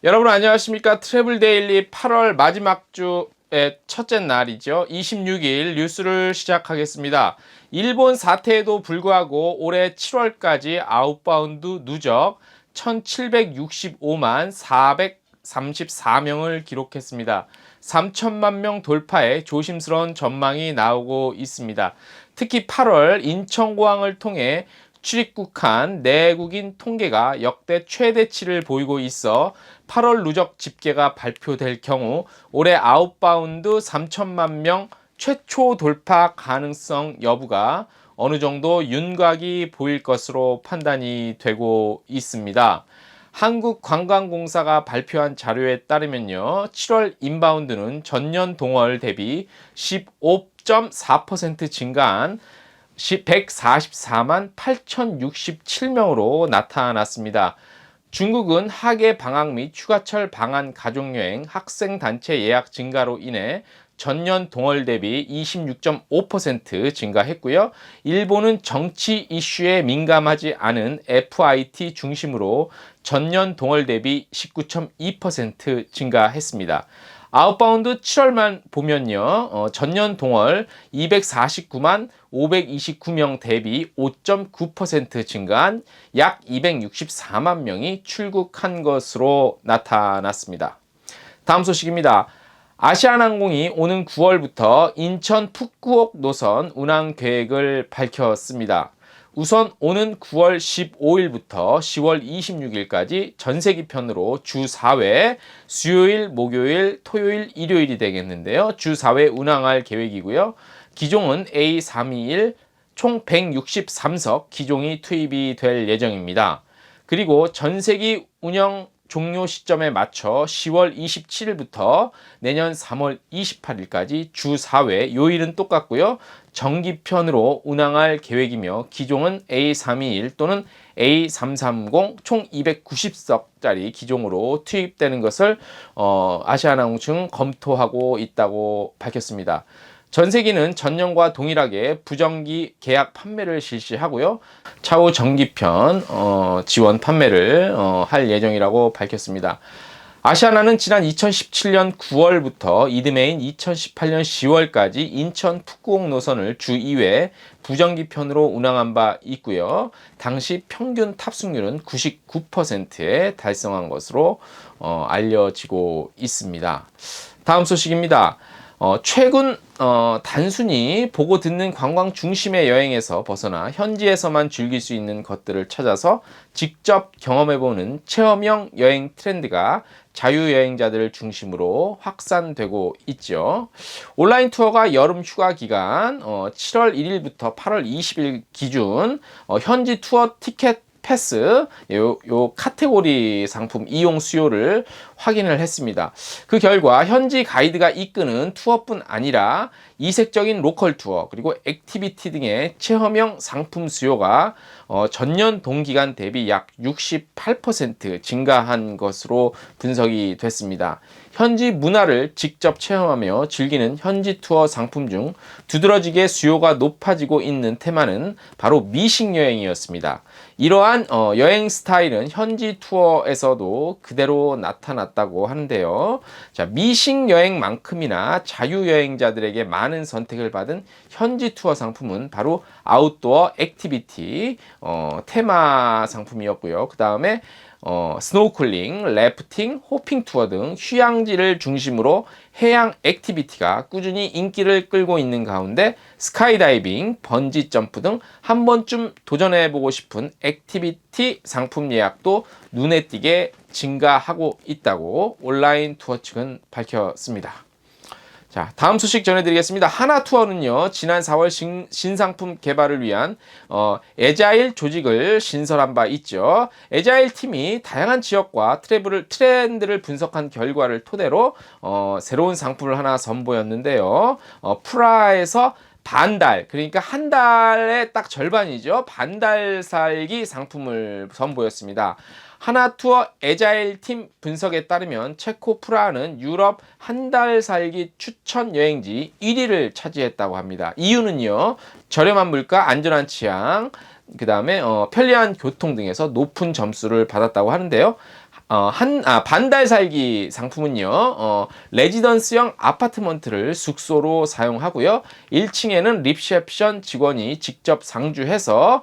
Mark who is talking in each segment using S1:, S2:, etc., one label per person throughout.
S1: 여러분 안녕하십니까? 트래블 데일리 8월 마지막 주의 첫째 날이죠. 26일 뉴스를 시작하겠습니다. 일본 사태에도 불구하고 올해 7월까지 아웃바운드 누적 1765만 434명을 기록했습니다. 3천만 명 돌파에 조심스러운 전망이 나오고 있습니다. 특히 8월 인천공항을 통해 출입국한 내국인 통계가 역대 최대치를 보이고 있어 8월 누적 집계가 발표될 경우 올해 아웃바운드 3천만 명 최초 돌파 가능성 여부가 어느 정도 윤곽이 보일 것으로 판단이 되고 있습니다. 한국관광공사가 발표한 자료에 따르면요, 7월 인바운드는 전년 동월 대비 15.4% 증가한 144만 8,067명으로 나타났습니다. 중국은 학예 방학 및 휴가철 방한 가족여행 학생단체 예약 증가로 인해 전년 동월 대비 26.5% 증가했고요. 일본은 정치 이슈에 민감하지 않은 FIT 중심으로 전년 동월 대비 19.2% 증가했습니다. 아웃바운드 7월만 보면요, 전년 동월 249만 529명 대비 5.9% 증가한 약 264만 명이 출국한 것으로 나타났습니다. 다음 소식입니다. 아시아나항공이 오는 9월부터 인천 푸꾸옥 노선 운항 계획을 밝혔습니다. 우선 오는 9월 15일부터 10월 26일까지 전세기 편으로 주 4회 수요일, 목요일, 토요일, 일요일이 되겠는데요. 주 4회 운항할 계획이고요. 기종은 A321 총 163석 기종이 투입이 될 예정입니다. 그리고 전세기 운영 종료 시점에 맞춰 10월 27일부터 내년 3월 28일까지 주 4회, 요일은 똑같고요. 정기편으로 운항할 계획이며 기종은 A321 또는 A330 총 290석짜리 기종으로 투입되는 것을 아시아나항공 검토하고 있다고 밝혔습니다. 전세기는 전년과 동일하게 부정기 계약 판매를 실시하고요. 차후 정기편 지원 판매를 할 예정이라고 밝혔습니다. 아시아나는 지난 2017년 9월부터 이듬해인 2018년 10월까지 인천 푸꾸옥 노선을 주 2회 부정기편으로 운항한 바 있고요. 당시 평균 탑승률은 99%에 달성한 것으로 알려지고 있습니다. 다음 소식입니다. 최근 단순히 보고 듣는 관광 중심의 여행에서 벗어나 현지에서만 즐길 수 있는 것들을 찾아서 직접 경험해보는 체험형 여행 트렌드가 자유여행자들을 중심으로 확산되고 있죠. 온라인 투어가 여름 휴가 기간 7월 1일부터 8월 20일 기준 현지 투어 티켓 패스 요 카테고리 상품 이용 수요를 확인을 했습니다. 그 결과 현지 가이드가 이끄는 투어뿐 아니라 이색적인 로컬 투어 그리고 액티비티 등의 체험형 상품 수요가 전년 동기간 대비 약 68% 증가한 것으로 분석이 됐습니다. 현지 문화를 직접 체험하며 즐기는 현지 투어 상품 중 두드러지게 수요가 높아지고 있는 테마는 바로 미식 여행이었습니다. 이러한 여행 스타일은 현지 투어에서도 그대로 나타났다고 하는데요. 자, 미식 여행만큼이나 자유여행자들에게 많은 선택을 받은 현지 투어 상품은 바로 아웃도어 액티비티 테마 상품이었고요. 그 다음에 스노클링, 래프팅, 호핑 투어 등 휴양지를 중심으로 해양 액티비티가 꾸준히 인기를 끌고 있는 가운데 스카이다이빙, 번지 점프 등 한 번쯤 도전해보고 싶은 액티비티 상품 예약도 눈에 띄게 증가하고 있다고 온라인 투어 측은 밝혔습니다. 자, 다음 소식 전해드리겠습니다. 하나투어는요, 지난 4월 신상품 개발을 위한 애자일 조직을 신설한 바 있죠. 애자일 팀이 다양한 지역과 트렌드를 분석한 결과를 토대로 새로운 상품을 하나 선보였는데요. 프라에서 반달, 그러니까 한 달에 딱 절반이죠. 반달 살기 상품을 선보였습니다. 하나투어 애자일 팀 분석에 따르면 체코 프라하는 유럽 한 달 살기 추천 여행지 1위를 차지했다고 합니다. 이유는요, 저렴한 물가, 안전한 치안, 그 다음에 편리한 교통 등에서 높은 점수를 받았다고 하는데요. 반달 살기 상품은요, 레지던스형 아파트먼트를 숙소로 사용하고요. 1층에는 리셉션 직원이 직접 상주해서,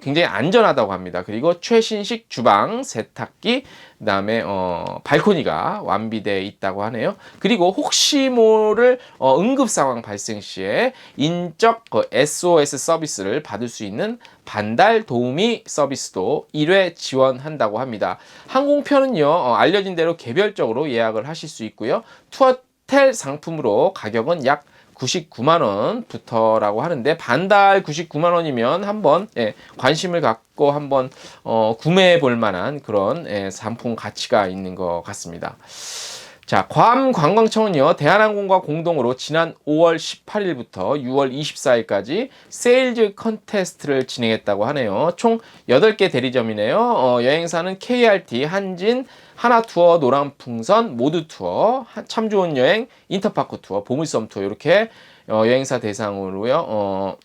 S1: 굉장히 안전하다고 합니다. 그리고 최신식 주방, 세탁기, 그 다음에, 발코니가 완비되어 있다고 하네요. 그리고 혹시 모를, 응급 상황 발생 시에 인적 SOS 서비스를 받을 수 있는 반달 도우미 서비스도 1회 지원한다고 합니다. 항공편은요, 알려진 대로 개별적으로 예약을 하실 수 있고요. 투어텔 상품으로 가격은 약 99만 원부터라고 하는데, 반달 99만 원이면 한번 관심을 갖고 한번 구매해 볼 만한 그런 상품 가치가 있는 것 같습니다. 자, 괌 관광청은요, 대한항공과 공동으로 지난 5월 18일부터 6월 24일까지 세일즈 컨테스트를 진행했다고 하네요. 총 8개 대리점이네요. 여행사는 KRT, 한진, 하나투어, 노랑풍선, 모두투어, 참 좋은 여행, 인터파크 투어, 보물섬 투어, 이렇게 여행사 대상으로요.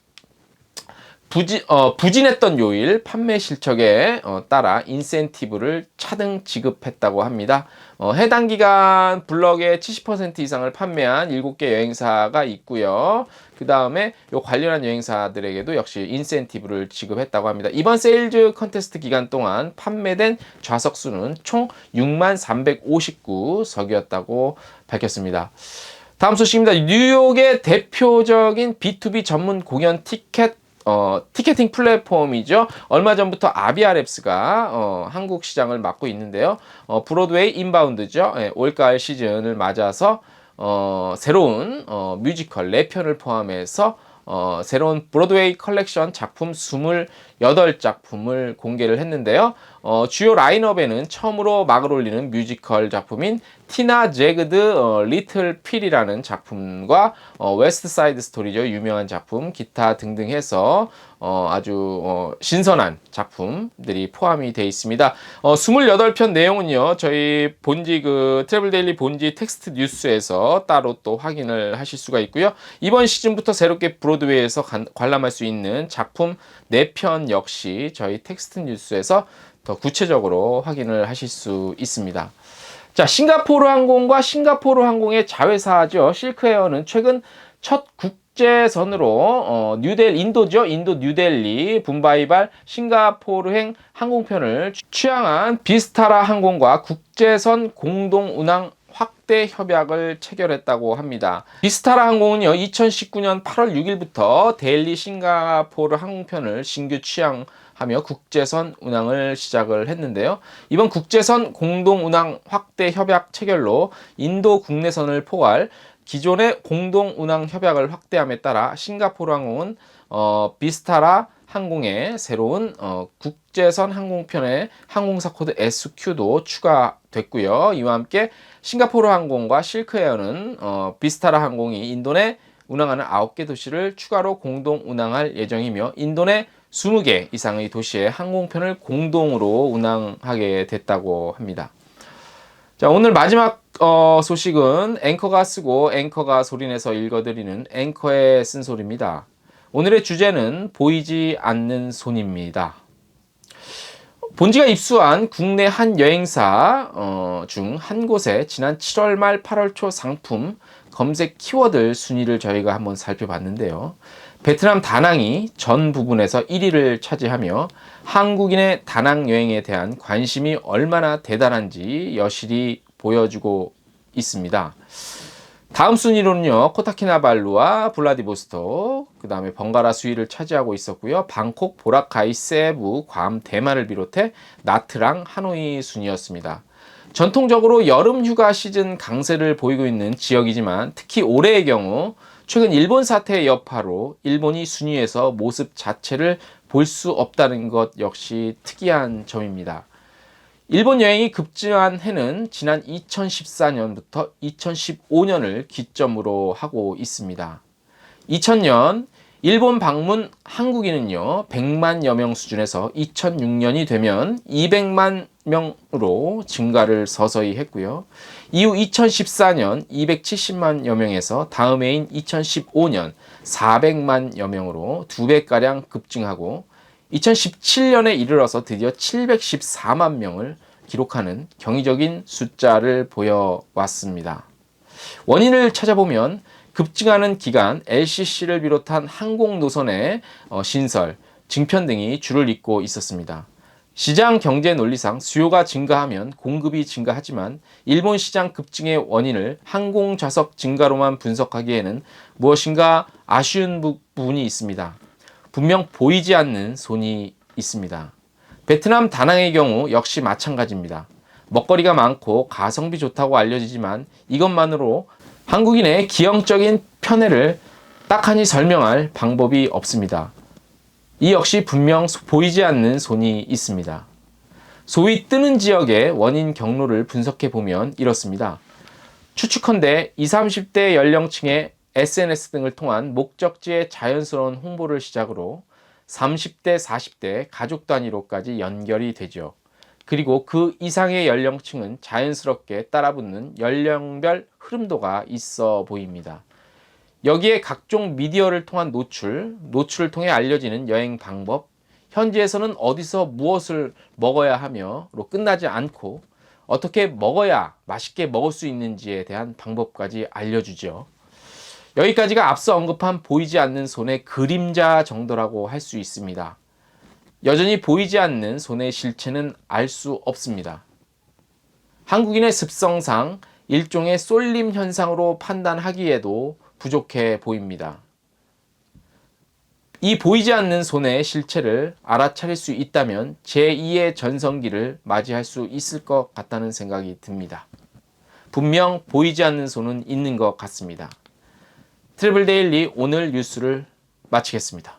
S1: 부진했던 요일 판매 실적에 따라 인센티브를 차등 지급했다고 합니다. 해당 기간 블럭의 70% 이상을 판매한 7개 여행사가 있고요. 그 다음에 요 관련한 여행사들에게도 역시 인센티브를 지급했다고 합니다. 이번 세일즈 컨테스트 기간 동안 판매된 좌석 수는 총 6359석이었다고 밝혔습니다. 다음 소식입니다. 뉴욕의 대표적인 B2B 전문 공연 티켓팅 플랫폼이죠. 얼마 전부터 아비아랩스가 한국 시장을 맡고 있는데요. 브로드웨이 인바운드죠. 올가을 시즌을 맞아서 새로운 뮤지컬 4편을 포함해서 새로운 브로드웨이 컬렉션 작품 28작품을 공개를 했는데요. 주요 라인업에는 처음으로 막을 올리는 뮤지컬 작품인 티나 제그드 리틀 필이라는 작품과 웨스트 사이드 스토리죠. 유명한 작품, 기타 등등 해서 아주 신선한 작품들이 포함이 되어 있습니다. 28편 내용은요, 저희 본지 트래블 데일리 본지 텍스트 뉴스에서 따로 또 확인을 하실 수가 있고요. 이번 시즌부터 새롭게 브로드웨이에서 관람할 수 있는 작품 4편 역시 저희 텍스트 뉴스에서 더 구체적으로 확인을 하실 수 있습니다. 자, 싱가포르 항공과 싱가포르 항공의 자회사죠. 실크에어는 최근 첫 국제선으로 인도죠. 인도 뉴델리 붐바이발 싱가포르행 항공편을 취항한 비스타라 항공과 국제선 공동 운항 확대 협약을 체결했다고 합니다. 비스타라 항공은요, 2019년 8월 6일부터 델리 싱가포르 항공편을 신규 취항하며 국제선 운항을 시작을 했는데요. 이번 국제선 공동 운항 확대 협약 체결로 인도 국내선을 포괄 기존의 공동 운항 협약을 확대함에 따라 싱가포르 항공은 비스타라 항공의 새로운 국제선 항공편의 항공사 코드 SQ도 추가됐고요. 이와 함께 싱가포르 항공과 실크에어는 비스타라 항공이 인도 내 운항하는 9개 도시를 추가로 공동 운항할 예정이며 인도 내 20개 이상의 도시에 항공편을 공동으로 운항하게 됐다고 합니다. 자, 오늘 마지막 소식은 앵커가 쓰고 앵커가 소리내서 읽어드리는 앵커의 쓴소리입니다. 오늘의 주제는 보이지 않는 손입니다. 본지가 입수한 국내 한 여행사 중 한 곳에 지난 7월 말 8월 초 상품 검색 키워드 순위를 저희가 한번 살펴봤는데요. 베트남 다낭이 전 부분에서 1위를 차지하며 한국인의 다낭 여행에 대한 관심이 얼마나 대단한지 여실히 보여주고 있습니다. 다음 순위로는요, 코타키나발루와 블라디보스토크, 그 다음에 번가라 수위를 차지하고 있었고요. 방콕, 보라카이, 세부, 괌, 대만을 비롯해 나트랑, 하노이 순이었습니다. 전통적으로 여름 휴가 시즌 강세를 보이고 있는 지역이지만 특히 올해의 경우 최근 일본 사태의 여파로 일본이 순위에서 모습 자체를 볼 수 없다는 것 역시 특이한 점입니다. 일본 여행이 급증한 해는 지난 2014년부터 2015년을 기점으로 하고 있습니다. 2000년 일본 방문 한국인은요, 100만여 명 수준에서 2006년이 되면 200만 명으로 증가를 서서히 했고요. 이후 2014년 270만여 명에서 다음 해인 2015년 400만여 명으로 2배가량 급증하고 2017년에 이르러서 드디어 714만 명을 기록하는 경이적인 숫자를 보여왔습니다. 원인을 찾아보면 급증하는 기간 LCC를 비롯한 항공 노선의 신설, 증편 등이 줄을 잇고 있었습니다. 시장 경제 논리상 수요가 증가하면 공급이 증가하지만 일본 시장 급증의 원인을 항공 좌석 증가로만 분석하기에는 무엇인가 아쉬운 부분이 있습니다. 분명 보이지 않는 손이 있습니다. 베트남 다낭의 경우 역시 마찬가지입니다. 먹거리가 많고 가성비 좋다고 알려지지만 이것만으로 한국인의 기형적인 편애를 딱하니 설명할 방법이 없습니다. 이 역시 분명 보이지 않는 손이 있습니다. 소위 뜨는 지역의 원인 경로를 분석해 보면 이렇습니다. 추측컨대 20, 30대 연령층의 SNS 등을 통한 목적지의 자연스러운 홍보를 시작으로 30대, 40대 가족 단위로까지 연결이 되죠. 그리고 그 이상의 연령층은 자연스럽게 따라붙는 연령별 흐름도가 있어 보입니다. 여기에 각종 미디어를 통한 노출을 통해 알려지는 여행 방법, 현지에서는 어디서 무엇을 먹어야 하며로 끝나지 않고 어떻게 먹어야 맛있게 먹을 수 있는지에 대한 방법까지 알려주죠. 여기까지가 앞서 언급한 보이지 않는 손의 그림자 정도라고 할 수 있습니다. 여전히 보이지 않는 손의 실체는 알 수 없습니다. 한국인의 습성상 일종의 쏠림 현상으로 판단하기에도 부족해 보입니다. 이 보이지 않는 손의 실체를 알아차릴 수 있다면 제2의 전성기를 맞이할 수 있을 것 같다는 생각이 듭니다. 분명 보이지 않는 손은 있는 것 같습니다. 트래블 데일리 오늘 뉴스를 마치겠습니다.